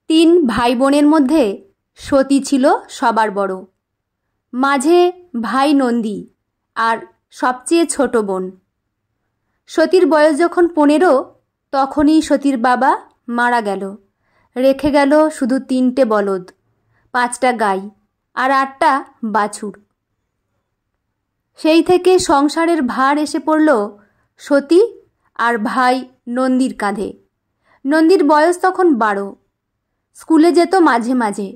তিন ভাই বোনের মধ্যে সতী ছিল সবার বড়। মাঝে ভাই নন্দী আর সবচেয়ে ছোট বোন। সতীর বয়স যখন 15 তখনই সতীর বাবা মারা গেল। রেখে গেল শুধু 3টে বলদ, 5টা গাই আর 8টা বাছুর। সেই থেকে সংসারের ভার এসে পড়ল সতী আর ভাই নন্দীর কাঁধে। নন্দীর বয়স তখন 12। স্কুলে যেত মাঝে মাঝে।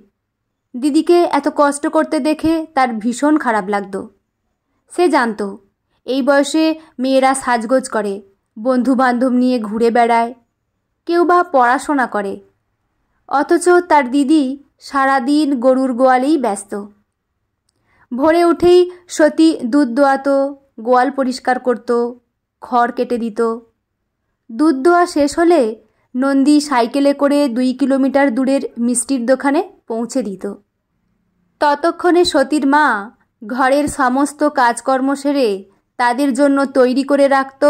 দিদিকে এত কষ্ট করতে দেখে তার ভীষণ খারাপ লাগতো। সে জানতো এই বয়সে মেয়েরা সাজগোজ করে, বন্ধু বান্ধব নিয়ে ঘুরে বেড়ায়, কেউ বা পড়াশোনা করে, অথচ তার দিদি সারাদিন গরুর গোয়ালেই ব্যস্ত। ভোরে উঠেই সতী দুধ দোয়াতো, গোয়াল পরিষ্কার করত, খড় কেটে দিত। দুধ দোয়া শেষ হলে নন্দী সাইকেলে করে 2 কিলোমিটার দূরের মিষ্টির দোকানে পৌঁছে দিত। ততক্ষণে সতীর মা ঘরের সমস্ত কাজকর্ম সেরে তাদের জন্য তৈরি করে রাখত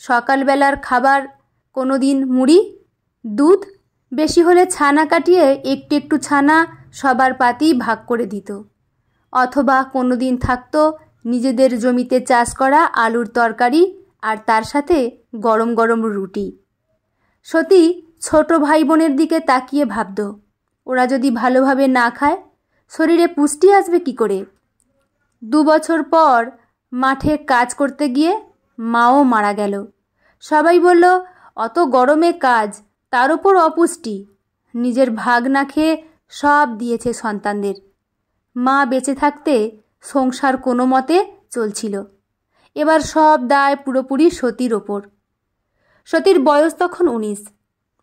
সকালবেলার খাবার। কোনো দিন মুড়ি, দুধ, বেশি হলে ছানা কাটিয়ে একটু একটু ছানা সবার পাতেই ভাগ করে দিত। অথবা কোনো দিন থাকত নিজেদের জমিতে চাষ করা আলুর তরকারি আর তার সাথে গরম গরম রুটি। সতী ছোট ভাই বোনের দিকে তাকিয়ে ভাবত, ওরা যদি ভালোভাবে না খায় শরীরে পুষ্টি আসবে কি করে। 2 বছর পর মাঠে কাজ করতে গিয়ে মাও মারা গেল। সবাই বলল, অত গরমে কাজ, তার উপর অপুষ্টি। নিজের ভাগ না খেয়ে সব দিয়েছে সন্তানদের। মা বেঁচে থাকতে সংসার কোনো মতে চলছিল। এবার সব দায় পুরোপুরি সতীর ওপর। সতীর বয়স তখন 19।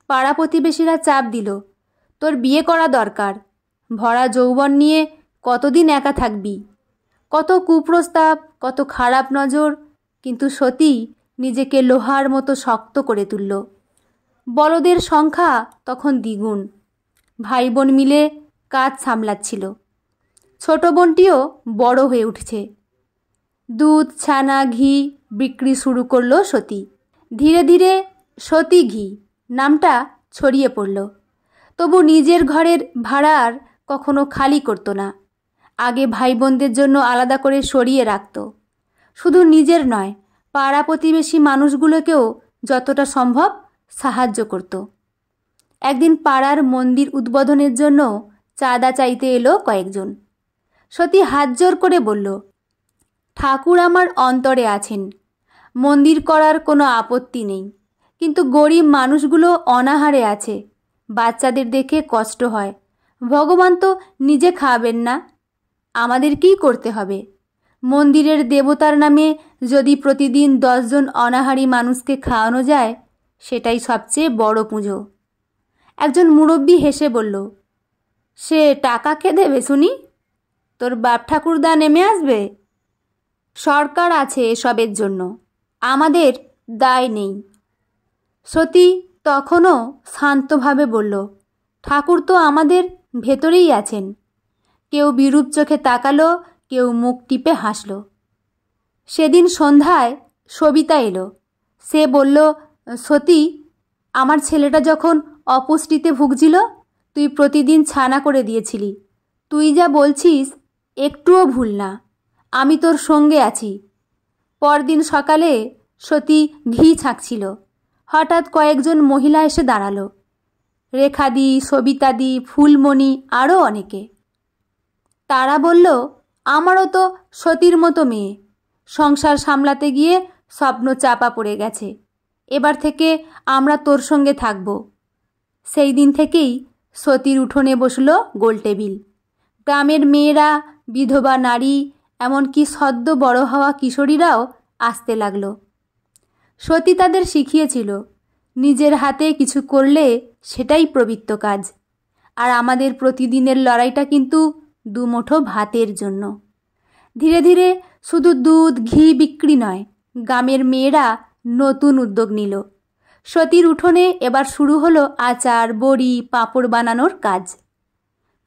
পাড়া প্রতিবেশীরা চাপ দিল, তোর বিয়ে করা দরকার। ভরা যৌবন নিয়ে কতদিন একা থাকবি। কত কুপ্রস্তাব, কত খারাপ নজর, কিন্তু সতী নিজেকে লোহার মতো শক্ত করে তুলল। বলদের সংখ্যা তখন দ্বিগুণ। ভাই বোন মিলে কাজ সামলাচ্ছিল। ছোট বোনটিও বড় হয়ে উঠছে। দুধ, ছানা, ঘি বিক্রি শুরু করলো সতী। ধীরে ধীরে সতী ঘি নামটা ছড়িয়ে পড়ল। তবু নিজের ঘরের ভাড়ার কখনো খালি করতো না। আগে ভাই বোনদের জন্য আলাদা করে সরিয়ে রাখত। শুধু নিজের নয়, পাড়া প্রতিবেশী মানুষগুলোকেও যতটা সম্ভব সাহায্য করত। একদিন পাড়ার মন্দির উদ্বোধনের জন্য চাঁদা চাইতে এলো কয়েকজন। সতী হাত জোর করে বলল, ঠাকুর আমার অন্তরে আছেন, মন্দির করার কোনো আপত্তি নেই, কিন্তু গরিব মানুষগুলো অনাহারে আছে, বাচ্চাদের দেখে কষ্ট হয়। ভগবান তো নিজে খাবেন না, আমাদেরকেই করতে হবে। মন্দিরের দেবতার নামে যদি প্রতিদিন 10 জন অনাহারী মানুষকে খাওয়ানো যায়, সেটাই সবচেয়ে বড় পুজো। একজন মুরব্বী হেসে বলল, সে টাকা কে দেবে শুনি? তোর বাপ ঠাকুরদা নেমে আসবে? সরকার আছে এসবের জন্য, আমাদের দায় নেই। সতী তখনও শান্তভাবে বলল, ঠাকুর তো আমাদের ভেতরেই আছেন। কেউ বিরূপ চোখে তাকালো, কেউ মুখ টিপে হাসল। সেদিন সন্ধ্যায় সবিতা এলো। সে বলল, সতী, আমার ছেলেটা যখন অপুষ্টিতে ভুগছিল, তুই প্রতিদিন ছানা করে দিয়েছিলি। তুই যা বলছিস একটুও ভুল না, আমি তোর সঙ্গে আছি। পরদিন সকালে সতী ঘি ছাঁকছিল। হঠাৎ কয়েকজন মহিলা এসে দাঁড়ালো, রেখাদি, সবিতাদি, ফুলমণি, আরও অনেকে। তারা বলল, আমারও তো সতীর মতো মেয়ে, সংসার সামলাতে গিয়ে স্বপ্ন চাপা পড়ে গেছে। এবার থেকে আমরা তোর সঙ্গে থাকব। সেই দিন থেকেই সতীর উঠোনে বসল গোল টেবিল। গ্রামের মেয়েরা, বিধবা নারী, এমনকি সদ্য বড় হওয়া কিশোরীরাও আসতে লাগলো। সতী তাদের শিখিয়েছিল, নিজের হাতে কিছু করলে সেটাই পবিত্র কাজ। আর আমাদের প্রতিদিনের লড়াইটা কিন্তু 2 মুঠো ভাতের জন্য। ধীরে ধীরে শুধু দুধ, ঘি বিক্রি নয়, গ্রামের মেয়েরা নতুন উদ্যোগ নিল। সতীর উঠোনে এবার শুরু হলো আচার, বড়ি, পাঁপড় বানানোর কাজ।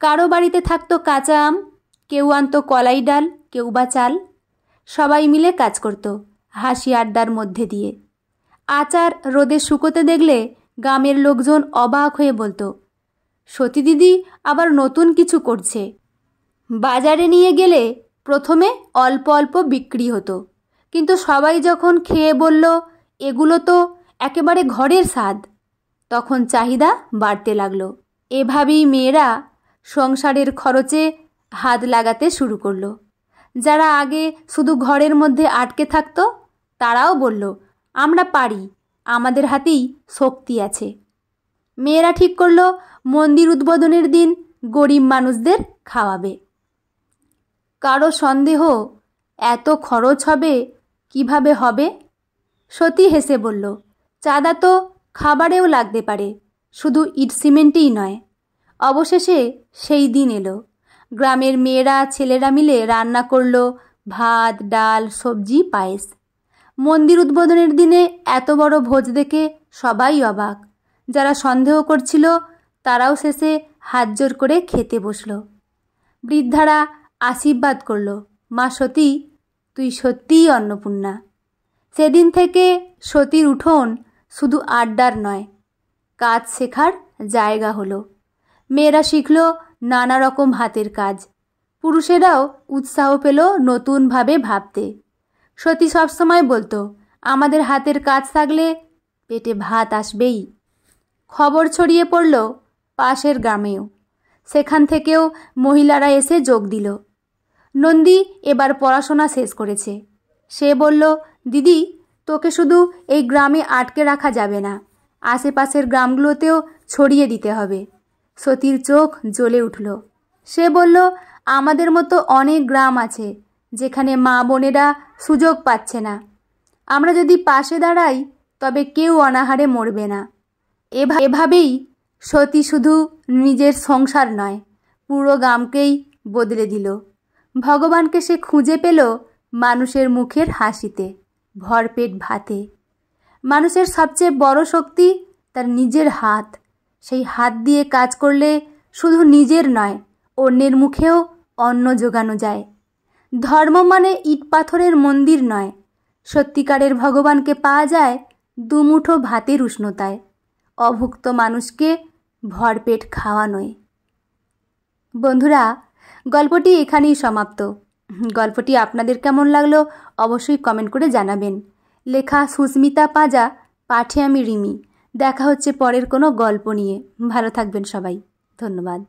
কারো বাড়িতে থাকতো কাঁচা আম, কেউ আনতো কলাই ডাল, কেউ বা চাল। সবাই মিলে কাজ করত, হাসি আড্ডার মধ্যে দিয়ে। আচার রোদে শুকোতে দেখলে গ্রামের লোকজন অবাক হয়ে বলতো, সতী দিদি আবার নতুন কিছু করছে। বাজারে নিয়ে গেলে প্রথমে অল্প অল্প বিক্রি হতো, কিন্তু সবাই যখন খেয়ে বলল এগুলো তো একেবারে ঘরের স্বাদ, তখন চাহিদা বাড়তে লাগলো। এভাবেই মেয়েরা সংসারের খরচে হাত লাগাতে শুরু করলো। যারা আগে শুধু ঘরের মধ্যে আটকে থাকতো তারাও বলল আমরা পারি, আমাদের হাতেই শক্তি আছে। মেয়েরা ঠিক করলো মন্দির উদ্বোধনের দিন গরিব মানুষদের খাওয়াবে। কারো সন্দেহ এত খরচ হবে, কিভাবে হবে? সতী হেসে বলল, চাঁদা তো খাবারেও লাগতে পারে, শুধু ইট সিমেন্টই নয়। অবশেষে সেই দিন এলো। গ্রামের মেয়েরা ছেলেরা মিলে রান্না করলো ভাত, ডাল, সবজি, পায়েস। মন্দির উদ্বোধনের দিনে এত বড় ভোজ দেখে সবাই অবাক। যারা সন্দেহ করছিল তারাও শেষে হাত জোর করে খেতে বসল। বৃদ্ধারা আশীর্বাদ করল, মা সতী তুই সত্যিই অন্নপূর্ণা। সেদিন থেকে সতীর উঠোন শুধু আড্ডার নয়, কাজ শেখার জায়গা হলো। মেয়েরা শিখল নানা রকম হাতের কাজ। পুরুষেরাও উৎসাহ পেল নতুনভাবে ভাবতে। সতী সবসময় বলতো আমাদের হাতের কাজ থাকলে পেটে ভাত আসবেই। খবর ছড়িয়ে পড়ল পাশের গ্রামেও। সেখান থেকেও মহিলারা এসে যোগ দিল। নন্দী এবার পড়াশোনা শেষ করেছে। সে বলল, দিদি তোকে শুধু এই গ্রামে আটকে রাখা যাবে না, আশেপাশের গ্রামগুলোতেও ছড়িয়ে দিতে হবে। সতীর চোখ জ্বলে উঠল। সে বলল, আমাদের মতো অনেক গ্রাম আছে যেখানে মা বোনেরা সুযোগ পাচ্ছে না। আমরা যদি পাশে দাঁড়াই তবে কেউ অনাহারে মরবে না। এভাবেই সতী শুধু নিজের সংসার নয়, পুরো গ্রামকেই বদলে দিল। ভগবানকে সে খুঁজে পেল মানুষের মুখের হাসিতে, ভরপেট ভাতে। মানুষের সবচেয়ে বড় শক্তি তার নিজের হাত। সেই হাত দিয়ে কাজ করলে শুধু নিজের নয়, অন্যের মুখেও অন্ন জোগানো যায়। ধর্ম মানে ইট পাথরের মন্দির নয়, সত্যিকারের ভগবানকে পাওয়া যায় দুমুঠো ভাতের উষ্ণতায়, অভুক্ত মানুষকে ভরপেট খাওয়ানোয়। বন্ধুরা, গল্পটি এখানেই সমাপ্ত। গল্পটি আপনাদের কেমন লাগলো অবশ্যই কমেন্ট করে জানাবেন। লেখা সুস্মিতা পাঁজা, পাঠে আমি রিমি। দেখা হচ্ছে পরের কোনো গল্প নিয়ে। ভালো থাকবেন সবাই। ধন্যবাদ।